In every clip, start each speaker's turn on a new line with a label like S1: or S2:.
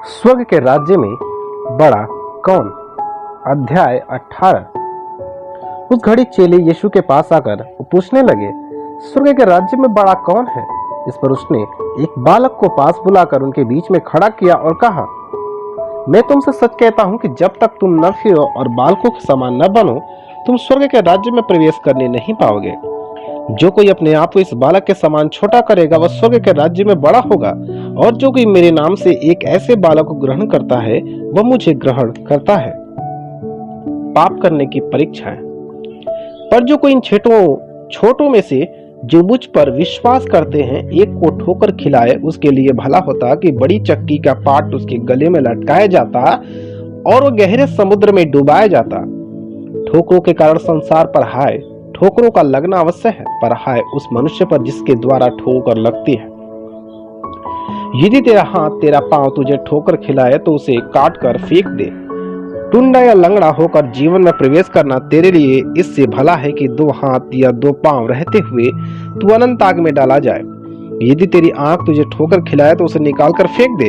S1: स्वर्ग के राज्य में बड़ा कौन? अध्याय 18। उस घड़ी चेले यीशु के पास आकर पूछने लगे, स्वर्ग के राज्य में बड़ा कौन है? इस पर उसने एक बालक को पास बुलाकर उनके बीच में खड़ा किया और कहा, मैं तुमसे सच कहता हूं कि जब तक तुम न फिरो और बालकों के समान न बनो, तुम स्वर्ग के राज्य में प्रवेश करने नहीं पाओगे। जो कोई अपने आप को इस बालक के समान छोटा करेगा वह स्वर्ग के राज्य में बड़ा होगा, और जो कोई मेरे नाम से एक ऐसे बालक को ग्रहण करता है वह मुझे ग्रहण करता है। पाप करने की परीक्षा है। पर जो कोई इन छोटों में से जो मुझ पर विश्वास करते हैं एक को ठोकर खिलाए, उसके लिए भला होता कि बड़ी चक्की का पाट उसके गले में लटकाया जाता और वो गहरे समुद्र में डुबाया जाता। ठोकरों के कारण संसार पर हाय, ठोकरों का लगना अवश्य है, पर हाय उस मनुष्य पर जिसके द्वारा ठोकर लगती है। यदि तेरा हाथ तेरा पांव तुझे ठोकर खिलाए तो उसे काट कर फेंक दे। टुंडा या लंगड़ा होकर जीवन में प्रवेश करना तेरे लिए इससे भला है कि 2 हाथ या 2 पांव रहते हुए तू अनंत आग में डाला जाए। यदि तेरी आंख तुझे ठोकर खिलाए तो उसे निकाल कर फेंक दे।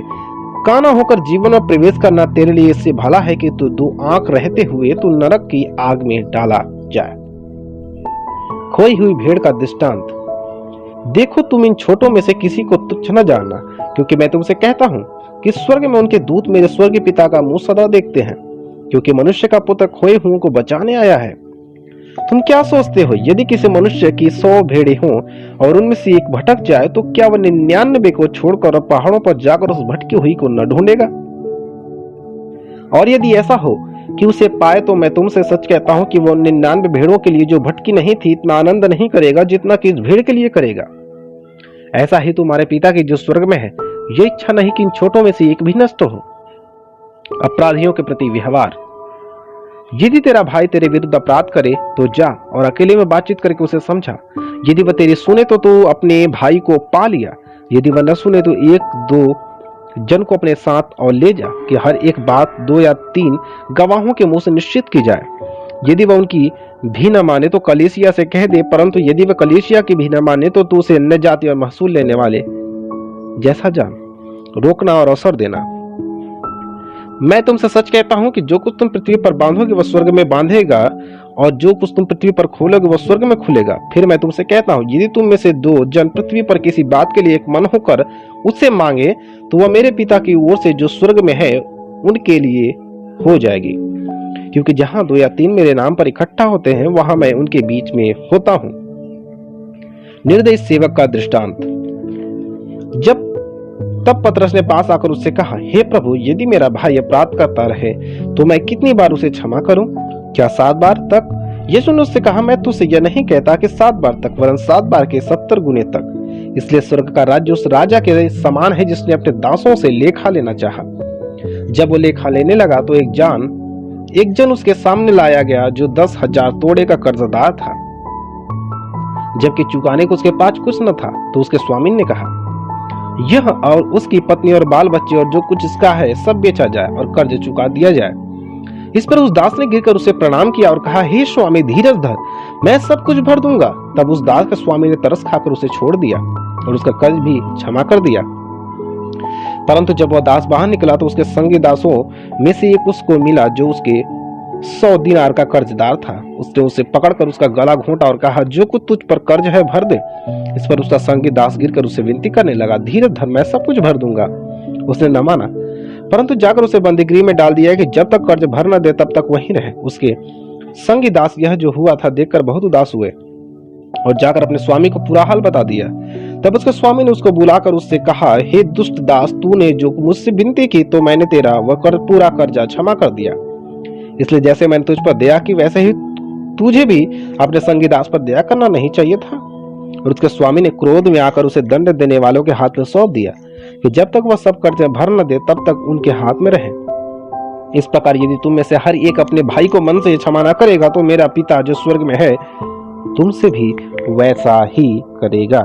S1: काना होकर जीवन में प्रवेश करना तेरे लिए इससे भला है कि तू 2 आंख रहते हुए तू नरक की आग में डाला जाए। खोई हुई भेड़ का दृष्टांत। देखो, तुम इन छोटों में से किसी को तुच्छ न जानना, क्योंकि मैं तुमसे कहता हूं कि स्वर्ग में उनके दूत मेरे स्वर्गीय पिता का मुंह सदा देखते हैं, क्योंकि मनुष्य का पुत्र खोए हुओं को बचाने आया है। तुम क्या सोचते हो, यदि किसी मनुष्य की 100 भेड़ें हों और उनमें से एक भटक जाए तो क्या वह 99 को छोड़कर पहाड़ों पर जाकर उस भटकी हुई को न ढूंढेगा? और यदि ऐसा हो कि उसे पाए तो मैं तुमसे सच कहता हूं कि वो 99 भेड़ों के लिए जो भटकी नहीं थी इतना आनंद नहीं करेगा जितना कि इस भेड़ के लिए करेगा। ऐसा ही तुम्हारे पिता की जो स्वर्ग में है, ये इच्छा नहीं कि इन छोटों में से एक भी नष्ट हो। अपराधियों के प्रति व्यवहार। यदि तेरा भाई तेरे विरुद्ध अपराध करे तो जा और अकेले में बातचीत करके उसे समझा। यदि वह तेरी सुने तो तू अपने भाई को पा लिया, यदि वह न सुने तो 1-2 जन को अपने साथ और ले जा कि हर एक बात 2 या 3 गवाहों के मुंह से निश्चित की जाए। यदि वह उनकी भी न माने तो कलीसिया से कह दे, परंतु यदि वह कलीसिया की भी न माने तो तू उसे अन्य जाति और महसूल लेने वाले जैसा जान। रोकना और अवसर देना। मैं तुमसे सच कहता हूं कि जो कुछ तुम पृथ्वी पर बांधोगे वह स्वर्ग में बांधेगा, और जो कुछ तुम पृथ्वी पर खोलोगे वह स्वर्ग में खुलेगा। फिर मैं तुमसे कहता हूं, यदि तुम में से 2 जन पृथ्वी पर किसी बात के लिए एक मन होकर उससे मांगे तो वह मेरे पिता की ओर से जो स्वर्ग में है उनके लिए हो जाएगी। क्योंकि जहां 2 या 3 मेरे नाम पर इकट्ठा होते हैं वहां मैं उनके बीच में होता हूं। निर्दयी सेवक का दृष्टांत। तब पतरस ने पास आकर उससे कहा, हे प्रभु, यदि मेरा भाई अपराध करता रहे तो मैं कितनी बार उसे क्षमा करूं? क्या 7 बार तक? यीशु ने उससे कहा, मैं तुझसे यह नहीं कहता कि 7 बार तक, वरन 7 बार के 70 गुने तक। इसलिए स्वर्ग का राज्य उस राजा के समान है जिसने अपने दासों से लेखा लेना चाहा। जब वो लेखा लेने लगा तो एक जन उसके सामने लाया गया जो 10,000 तोड़े का कर्जदार था। जबकि चुकाने को उसके पास कुछ न था, तो उसके स्वामी ने कहा, यह और उसकी पत्नी और बाल बच्चे और जो कुछ इसका है सब बेचा जाए और कर्ज चुका दिया जाए। इस पर उस दास ने गिरकर उसे प्रणाम किया और कहा, हे स्वामी, धीरज धर, मैं सब कुछ भर दूंगा। तब उस दास के स्वामी ने तरस खाकर उसे छोड़ दिया और उसका कर्ज भी क्षमा कर दिया। परंतु जब वह दास बाहर निकला तो उसके संगी दासों में से एक उसको मिला जो उसके 100 दिनार का कर्जदार था। उसने उसे पकड़कर उसका गला घोंटा और कहा, जो कुछ तुझ पर कर्ज है भर दे। इस पर उसका संगी दास गिरकर उसे विनती करने लगा, धीरज धर, मैं सब कुछ भर दूंगा। उसने न माना, परंतु जाकर उसे बंदीगृह में डाल दिया कि जब तक कर्ज भर न दे तब तक वहीं रहे। उसके संगी दास यह जो हुआ था देखकर बहुत उदास हुए और जाकर अपने स्वामी को पूरा हाल बता दिया। तब उसके स्वामी ने उसको बुलाकर उससे कहा, हे दुष्ट दास, तूने जो मुझसे विनती की तो मैंने तेरा वह पूरा कर्जा क्षमा कर दिया। इसलिए जैसे मैंने तुझ पर दया की वैसे ही तुझे भी अपने संगी दास पर दया करना नहीं चाहिए था? और उसके स्वामी ने क्रोध में आकर उसे दंड देने वालों के हाथ में सौंप दिया कि जब तक वह सब कर्ज भर न दे तब तक उनके हाथ में रहे। इस प्रकार यदि तुम में से हर एक अपने भाई को मन से क्षमा न करेगा तो मेरा पिता जो स्वर्ग में है तुमसे भी वैसा ही करेगा।